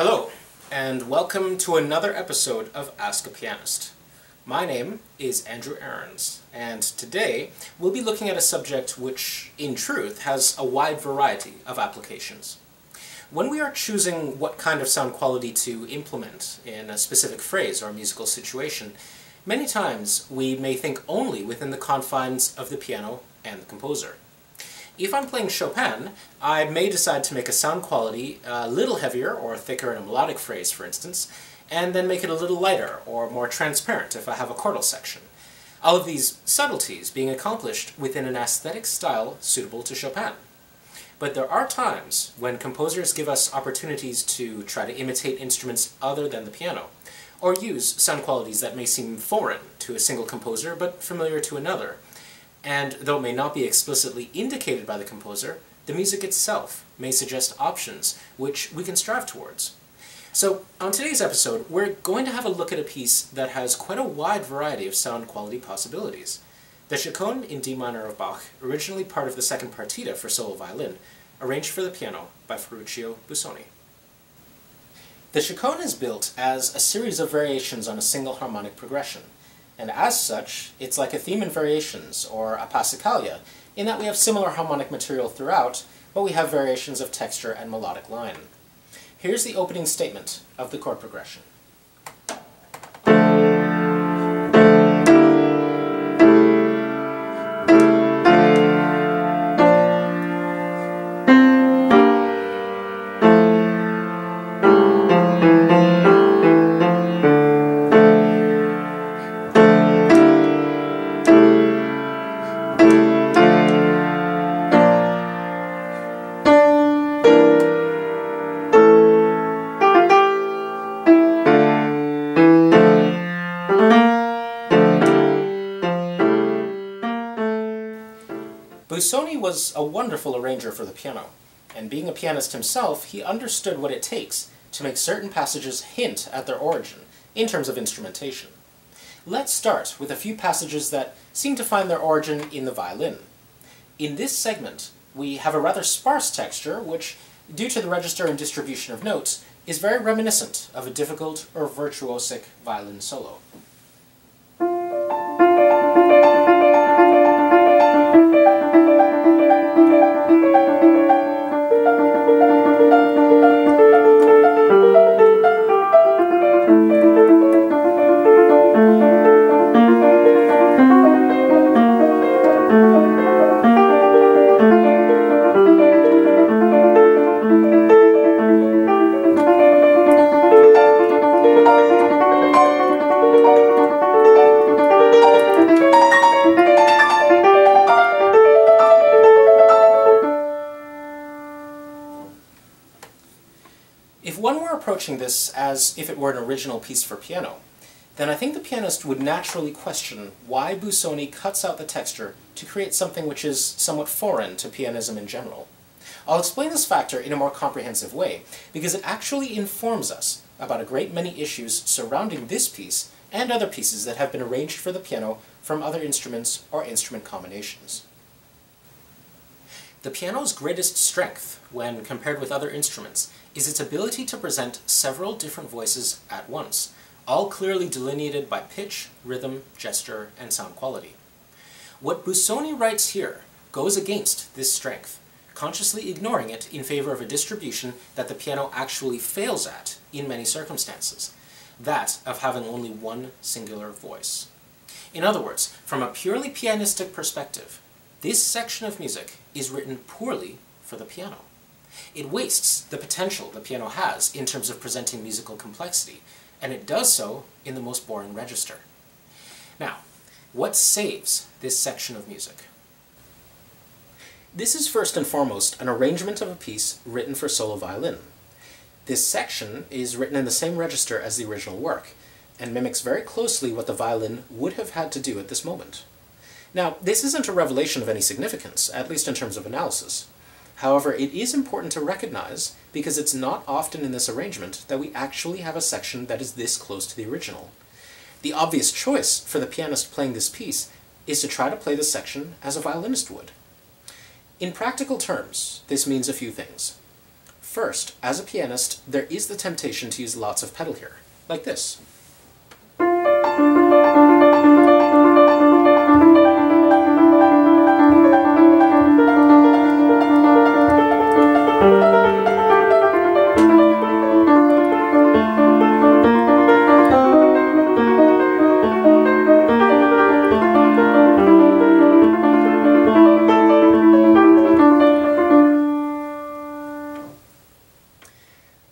Hello, and welcome to another episode of Ask a Pianist. My name is Andrew Aarons, and today we'll be looking at a subject which, in truth, has a wide variety of applications. When we are choosing what kind of sound quality to implement in a specific phrase or musical situation, many times we may think only within the confines of the piano and the composer. If I'm playing Chopin, I may decide to make a sound quality a little heavier or thicker in a melodic phrase, for instance, and then make it a little lighter or more transparent if I have a chordal section. All of these subtleties being accomplished within an aesthetic style suitable to Chopin. But there are times when composers give us opportunities to try to imitate instruments other than the piano, or use sound qualities that may seem foreign to a single composer but familiar to another. And though it may not be explicitly indicated by the composer, the music itself may suggest options which we can strive towards. So, on today's episode, we're going to have a look at a piece that has quite a wide variety of sound quality possibilities. The Chaconne in D minor of Bach, originally part of the second Partita for solo violin, arranged for the piano by Ferruccio Busoni. The Chaconne is built as a series of variations on a single harmonic progression. And as such, it's like a theme in variations, or a passacaglia, in that we have similar harmonic material throughout, but we have variations of texture and melodic line. Here's the opening statement of the chord progression. Busoni was a wonderful arranger for the piano, and being a pianist himself, he understood what it takes to make certain passages hint at their origin, in terms of instrumentation. Let's start with a few passages that seem to find their origin in the violin. In this segment, we have a rather sparse texture, which, due to the register and distribution of notes, is very reminiscent of a difficult or virtuosic violin solo. If one were approaching this as if it were an original piece for piano, then I think the pianist would naturally question why Busoni cuts out the texture to create something which is somewhat foreign to pianism in general. I'll explain this factor in a more comprehensive way, because it actually informs us about a great many issues surrounding this piece and other pieces that have been arranged for the piano from other instruments or instrument combinations. The piano's greatest strength, when compared with other instruments, is its ability to present several different voices at once, all clearly delineated by pitch, rhythm, gesture, and sound quality. What Busoni writes here goes against this strength, consciously ignoring it in favor of a distribution that the piano actually fails at in many circumstances, that of having only one singular voice. In other words, from a purely pianistic perspective, this section of music is written poorly for the piano. It wastes the potential the piano has in terms of presenting musical complexity, and it does so in the most boring register. Now, what saves this section of music? This is first and foremost an arrangement of a piece written for solo violin. This section is written in the same register as the original work, and mimics very closely what the violin would have had to do at this moment. Now, this isn't a revelation of any significance, at least in terms of analysis. However, it is important to recognize, because it's not often in this arrangement that we actually have a section that is this close to the original. The obvious choice for the pianist playing this piece is to try to play the section as a violinist would. In practical terms, this means a few things. First, as a pianist, there is the temptation to use lots of pedal here, like this.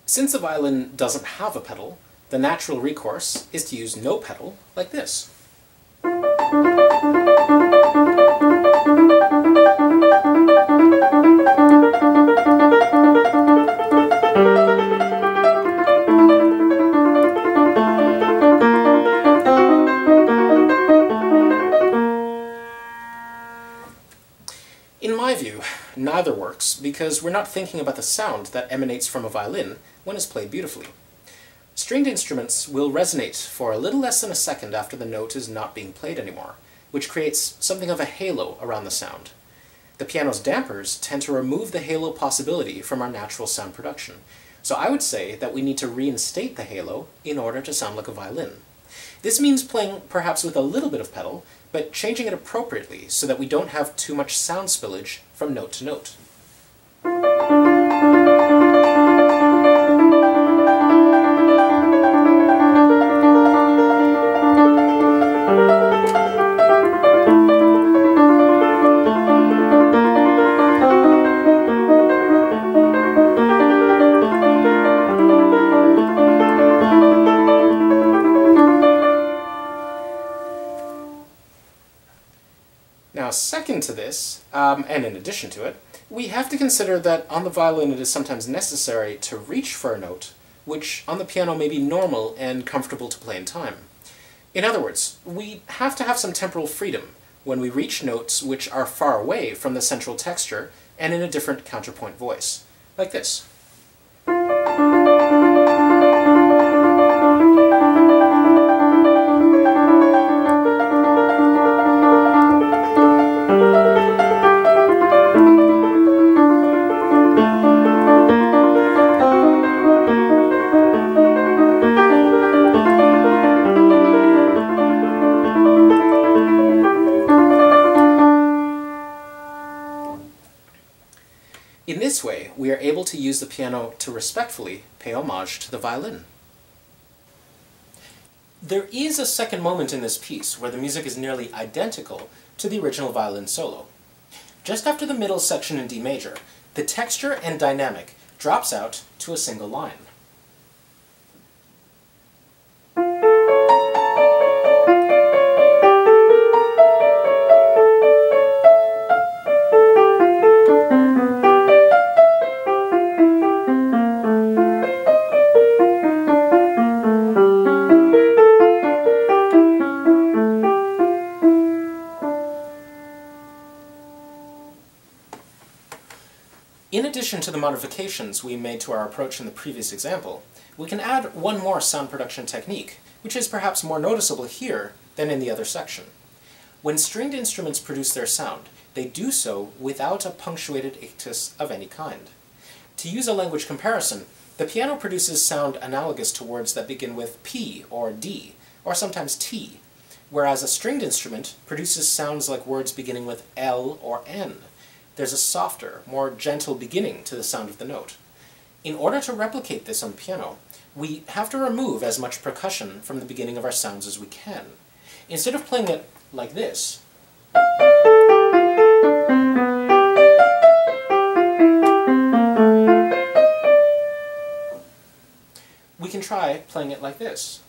Since the violin doesn't have a pedal, the natural recourse is to use no pedal, like this. In my view, neither works because we're not thinking about the sound that emanates from a violin when it's played beautifully. Stringed instruments will resonate for a little less than a second after the note is not being played anymore, which creates something of a halo around the sound. The piano's dampers tend to remove the halo possibility from our natural sound production, so I would say that we need to reinstate the halo in order to sound like a violin. This means playing perhaps with a little bit of pedal, but changing it appropriately so that we don't have too much sound spillage from note to note. Now, second to this, and in addition to it, we have to consider that on the violin it is sometimes necessary to reach for a note, which on the piano may be normal and comfortable to play in time. In other words, we have to have some temporal freedom when we reach notes which are far away from the central texture and in a different counterpoint voice, like this. In this way, we are able to use the piano to respectfully pay homage to the violin. There is a second moment in this piece where the music is nearly identical to the original violin solo. Just after the middle section in D major, the texture and dynamic drops out to a single line. In addition to the modifications we made to our approach in the previous example, we can add one more sound production technique, which is perhaps more noticeable here than in the other section. When stringed instruments produce their sound, they do so without a punctuated ictus of any kind. To use a language comparison, the piano produces sound analogous to words that begin with P or D, or sometimes T, whereas a stringed instrument produces sounds like words beginning with L or N. There's a softer, more gentle beginning to the sound of the note. In order to replicate this on the piano, we have to remove as much percussion from the beginning of our sounds as we can. Instead of playing it like this, we can try playing it like this.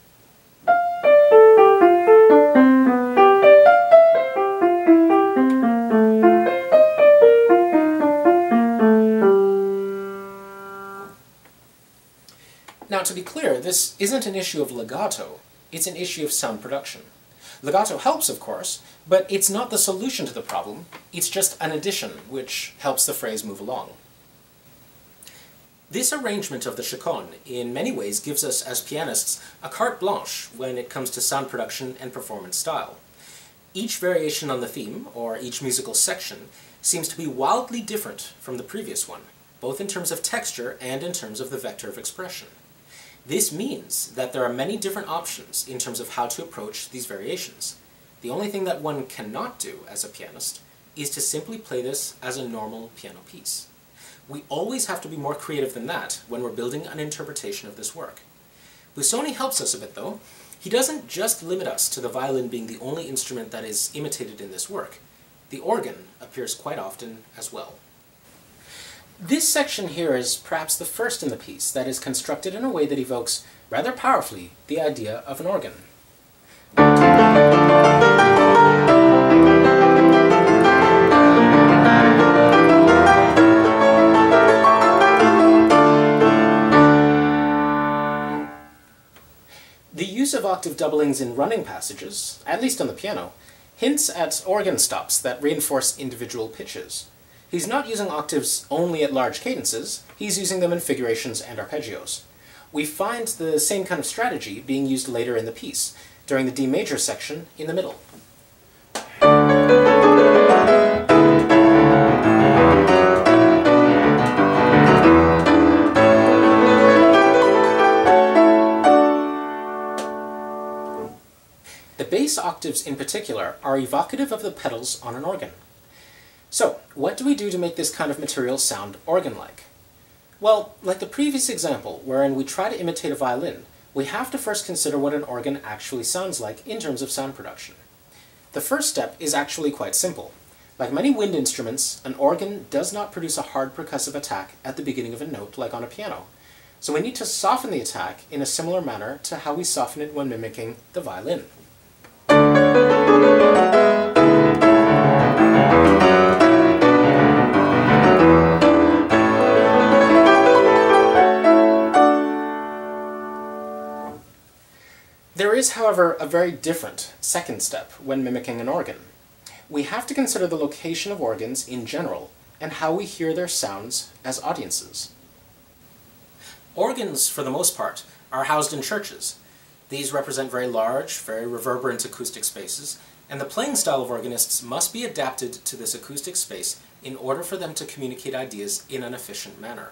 Now, to be clear, this isn't an issue of legato, it's an issue of sound production. Legato helps, of course, but it's not the solution to the problem, it's just an addition which helps the phrase move along. This arrangement of the Chaconne in many ways gives us, as pianists, a carte blanche when it comes to sound production and performance style. Each variation on the theme, or each musical section, seems to be wildly different from the previous one. both in terms of texture and in terms of the vector of expression. This means that there are many different options in terms of how to approach these variations. The only thing that one cannot do as a pianist is to simply play this as a normal piano piece. We always have to be more creative than that when we're building an interpretation of this work. Busoni helps us a bit though. He doesn't just limit us to the violin being the only instrument that is imitated in this work. The organ appears quite often as well. This section here is perhaps the first in the piece that is constructed in a way that evokes, rather powerfully, the idea of an organ. The use of octave doublings in running passages, at least on the piano, hints at organ stops that reinforce individual pitches. He's not using octaves only at large cadences, he's using them in figurations and arpeggios. We find the same kind of strategy being used later in the piece, during the D major section in the middle. The bass octaves in particular are evocative of the pedals on an organ. So, what do we do to make this kind of material sound organ-like? Well, like the previous example, wherein we try to imitate a violin, we have to first consider what an organ actually sounds like in terms of sound production. The first step is actually quite simple. Like many wind instruments, an organ does not produce a hard percussive attack at the beginning of a note like on a piano. So we need to soften the attack in a similar manner to how we soften it when mimicking the violin. There is, however, a very different second step when mimicking an organ. We have to consider the location of organs in general, and how we hear their sounds as audiences. Organs, for the most part, are housed in churches. These represent very large, very reverberant acoustic spaces, and the playing style of organists must be adapted to this acoustic space in order for them to communicate ideas in an efficient manner.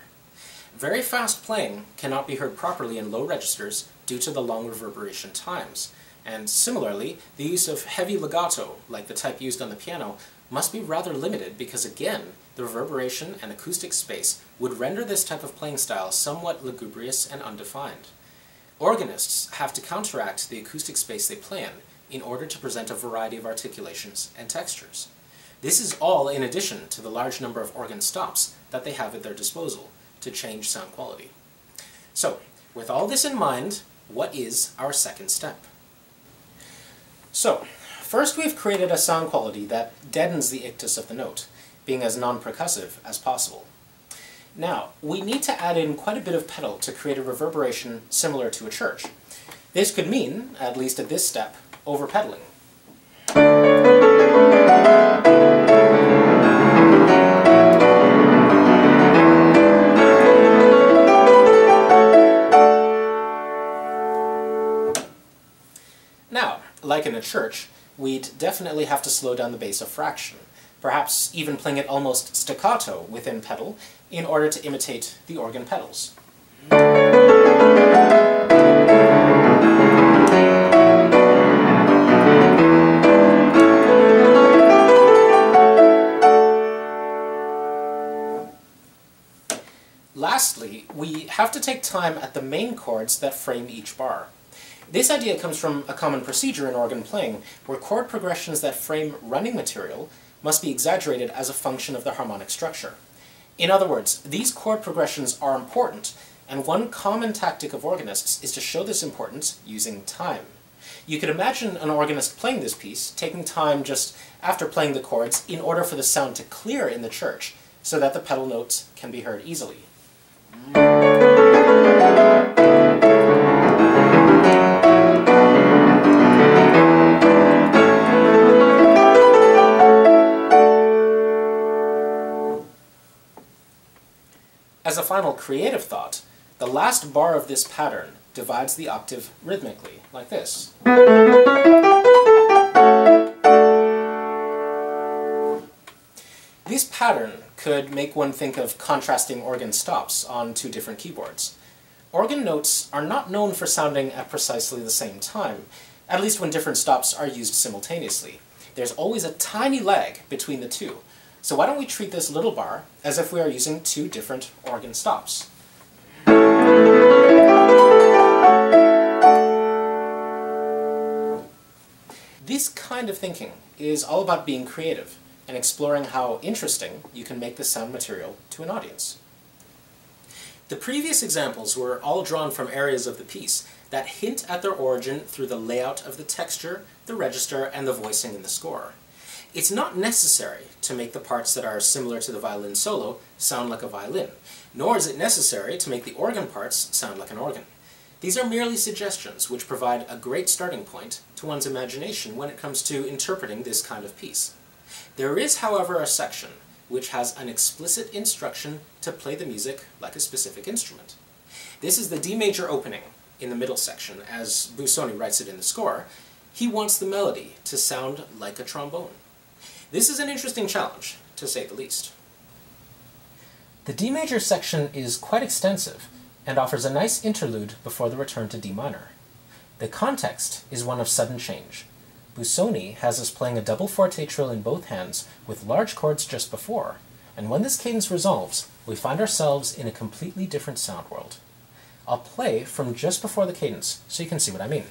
Very fast playing cannot be heard properly in low registers due to the long reverberation times, and similarly, the use of heavy legato, like the type used on the piano, must be rather limited because, again, the reverberation and acoustic space would render this type of playing style somewhat lugubrious and undefined. Organists have to counteract the acoustic space they play in order to present a variety of articulations and textures. This is all in addition to the large number of organ stops that they have at their disposal to change sound quality. So, with all this in mind, what is our second step? So, first we've created a sound quality that deadens the ictus of the note, being as non-percussive as possible. Now, we need to add in quite a bit of pedal to create a reverberation similar to a church. This could mean, at least at this step, over-pedaling. Now, like in a church, we'd definitely have to slow down the bass a fraction, perhaps even playing it almost staccato within pedal in order to imitate the organ pedals. Lastly, we have to take time at the main chords that frame each bar. This idea comes from a common procedure in organ playing, where chord progressions that frame running material must be exaggerated as a function of the harmonic structure. In other words, these chord progressions are important, and one common tactic of organists is to show this importance using time. You could imagine an organist playing this piece, taking time just after playing the chords in order for the sound to clear in the church, so that the pedal notes can be heard easily. As a final creative thought, the last bar of this pattern divides the octave rhythmically, like this. This pattern could make one think of contrasting organ stops on two different keyboards. Organ notes are not known for sounding at precisely the same time, at least when different stops are used simultaneously. There's always a tiny lag between the two, so why don't we treat this little bar as if we are using two different organ stops. This kind of thinking is all about being creative and exploring how interesting you can make the sound material to an audience. The previous examples were all drawn from areas of the piece that hint at their origin through the layout of the texture, the register, and the voicing in the score. It's not necessary to make the parts that are similar to the violin solo sound like a violin, nor is it necessary to make the organ parts sound like an organ. These are merely suggestions which provide a great starting point to one's imagination when it comes to interpreting this kind of piece. There is, however, a section which has an explicit instruction to play the music like a specific instrument. This is the D major opening in the middle section. As Busoni writes it in the score, he wants the melody to sound like a trombone. This is an interesting challenge, to say the least. The D major section is quite extensive and offers a nice interlude before the return to D minor. The context is one of sudden change. Busoni has us playing a double forte trill in both hands with large chords just before, and when this cadence resolves, we find ourselves in a completely different sound world. I'll play from just before the cadence so you can see what I mean.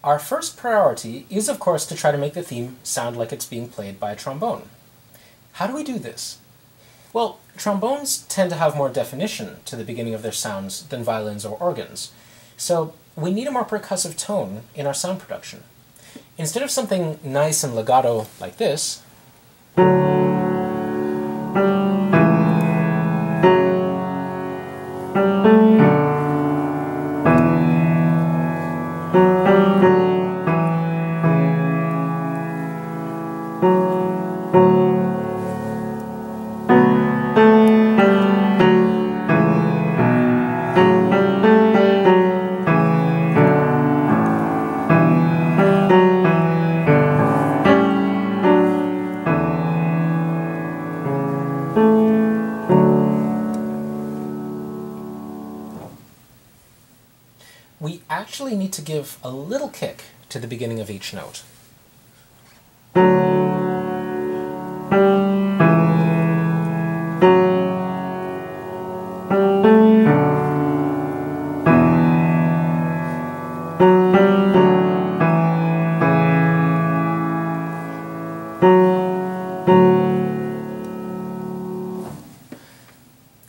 Our first priority is, of course, to try to make the theme sound like it's being played by a trombone. How do we do this? Well, trombones tend to have more definition to the beginning of their sounds than violins or organs, so we need a more percussive tone in our sound production. Instead of something nice and legato like this, we actually need to give a little kick to the beginning of each note.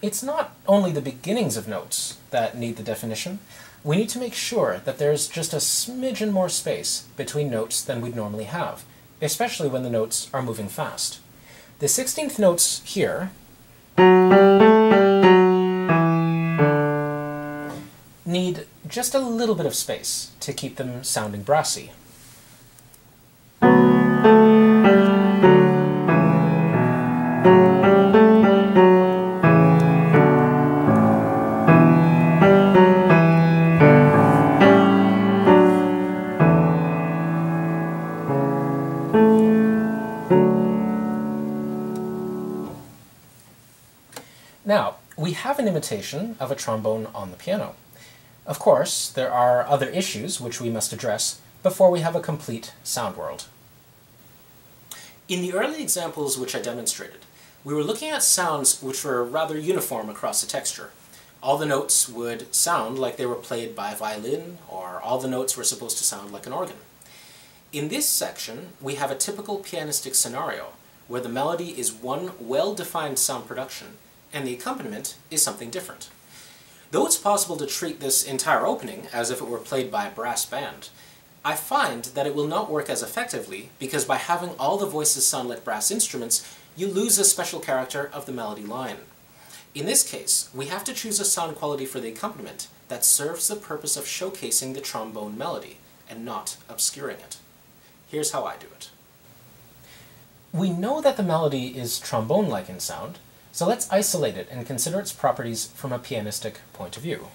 It's not only the beginnings of notes that need the definition. We need to make sure that there's just a smidgen more space between notes than we'd normally have, especially when the notes are moving fast. The 16th notes here need just a little bit of space to keep them sounding brassy. we have an imitation of a trombone on the piano. Of course, there are other issues which we must address before we have a complete sound world. In the early examples which I demonstrated, we were looking at sounds which were rather uniform across the texture. All the notes would sound like they were played by a violin, or all the notes were supposed to sound like an organ. In this section, we have a typical pianistic scenario, where the melody is one well-defined sound production, and the accompaniment is something different. Though it's possible to treat this entire opening as if it were played by a brass band, I find that it will not work as effectively because by having all the voices sound like brass instruments, you lose a special character of the melody line. In this case, we have to choose a sound quality for the accompaniment that serves the purpose of showcasing the trombone melody and not obscuring it. Here's how I do it. We know that the melody is trombone-like in sound, so let's isolate it and consider its properties from a pianistic point of view.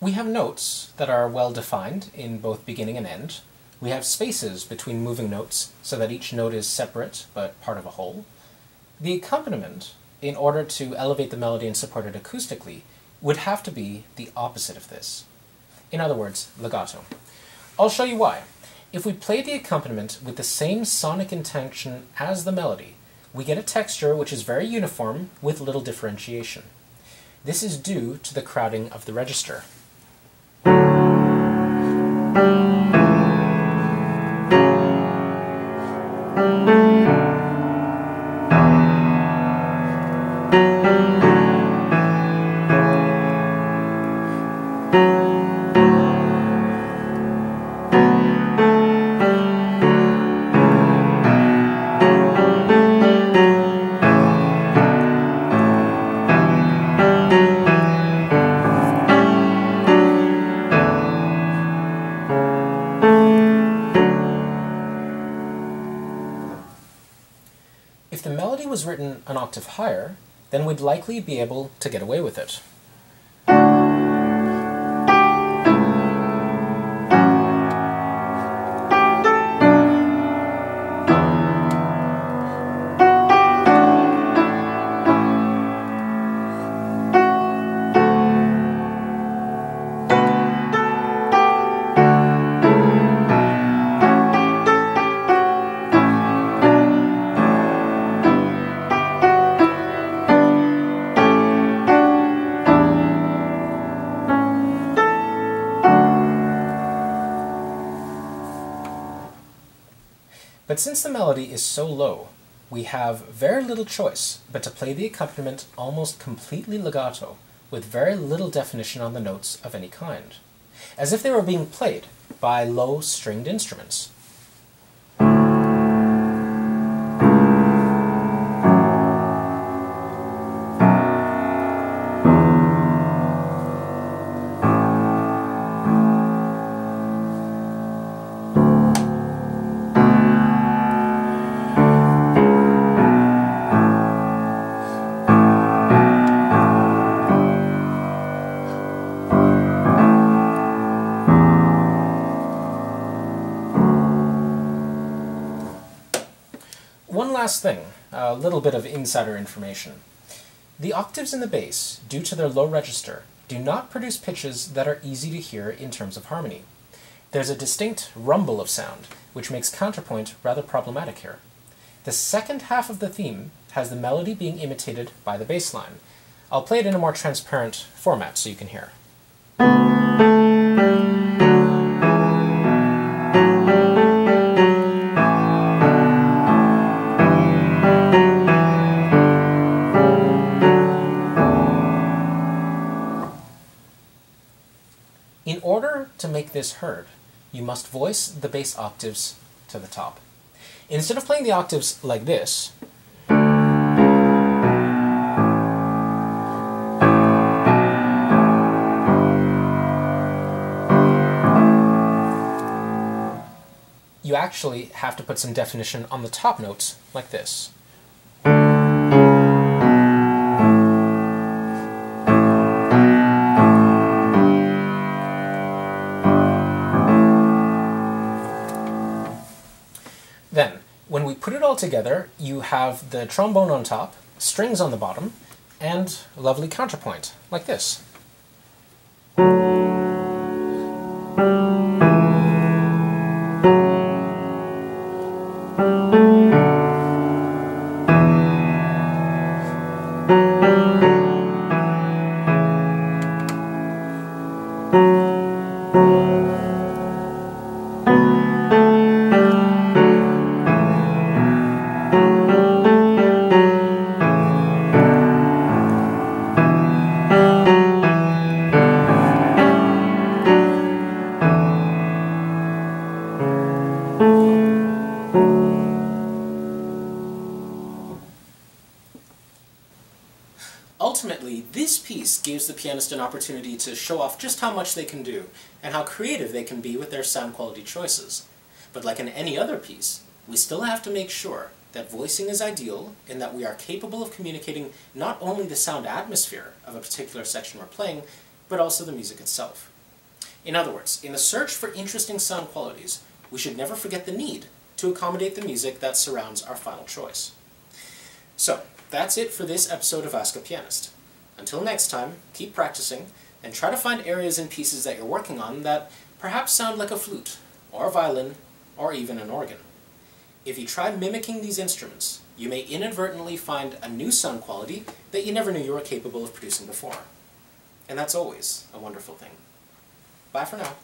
We have notes that are well defined in both beginning and end. We have spaces between moving notes so that each note is separate but part of a whole. The accompaniment, in order to elevate the melody and support it acoustically, would have to be the opposite of this. In other words, legato. I'll show you why. If we play the accompaniment with the same sonic intention as the melody, we get a texture which is very uniform with little differentiation. This is due to the crowding of the register. If the melody was written an octave higher, then we'd likely be able to get away with it. But since the melody is so low, we have very little choice but to play the accompaniment almost completely legato, with very little definition on the notes of any kind, as if they were being played by low stringed instruments. One last thing, a little bit of insider information. The octaves in the bass, due to their low register, do not produce pitches that are easy to hear in terms of harmony. There's a distinct rumble of sound, which makes counterpoint rather problematic here. The second half of the theme has the melody being imitated by the bass line. I'll play it in a more transparent format so you can hear. In order to make this heard, you must voice the bass octaves to the top. instead of playing the octaves like this, you actually have to put some definition on the top notes like this. Then, when we put it all together, you have the trombone on top, strings on the bottom, and a lovely counterpoint, like this. Ultimately, this piece gives the pianist an opportunity to show off just how much they can do, and how creative they can be with their sound quality choices. But like in any other piece, we still have to make sure that voicing is ideal, in that we are capable of communicating not only the sound atmosphere of a particular section we're playing, but also the music itself. In other words, in the search for interesting sound qualities, we should never forget the need to accommodate the music that surrounds our final choice. So, that's it for this episode of Ask a Pianist. Until next time, keep practicing, and try to find areas in pieces that you're working on that perhaps sound like a flute, or a violin, or even an organ. If you try mimicking these instruments, you may inadvertently find a new sound quality that you never knew you were capable of producing before. And that's always a wonderful thing. Bye for now.